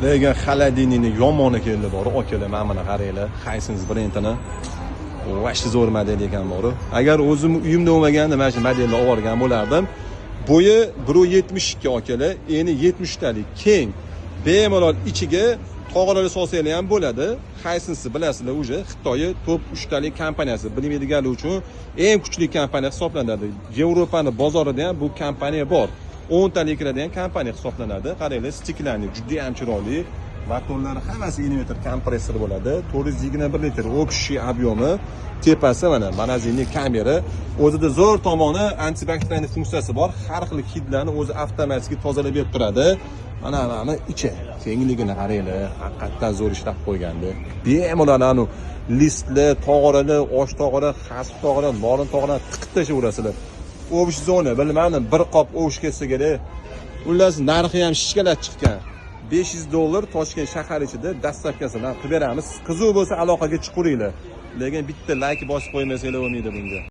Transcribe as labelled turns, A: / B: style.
A: lekin xolodilnikni yomoni keldi bor, akalar, mana buni qaranglar. Hisense brendini vashi zo'r model ekan bor. Agar o'zim uyimda bo'lmaganda mana shu modelni olib olgan bo'lardim. Bo'yi 1.72 akalar, eni 70 talik, keng. Bemalol ichiga tog'larni solsanglar ham bo'ladi. Hisense bilasizlar, uje Xitoy top 3 talik kompaniyasi. Bilmaydiganlar uchun eng kuchli kompaniya hisoblanadi. Yevropaning bozorida ham bu kompaniya bor. 10 taliklardan kompaniya hisoblanadi. Qaranglar, stiklani juda ham chiroyli. Vakonlari hammasi inverter kompressor bo'ladi. 421 litr общий объемi. Tepasi mana morozinli kamera. O'zida zo'r tomoni antibakterial funksiyasi bor. Har xil hidlarni o'zi avtomatik tozalab berib turadi. Mana ichi kengligini qaranglar, haqiqatdan zo'r ishlab qo'ygandi. Bemalol anu listlar, tog'oralar, osh tog'ora, xasib tog'ora, norin tog'ora tiqib tashlayverasizlar. Ovish zona, bilmadim, bir qop ovish kelsa kerak. Xullas, narxi ham shishkalab chiqqan. $500 Toshkent shahar ichida dastavkasidan qilib beramiz. Qiziq bo'lsa aloqaga chiqaveringlar. Lekin bitta like bosib qo'ymasanglar bo'lmaydi bunga.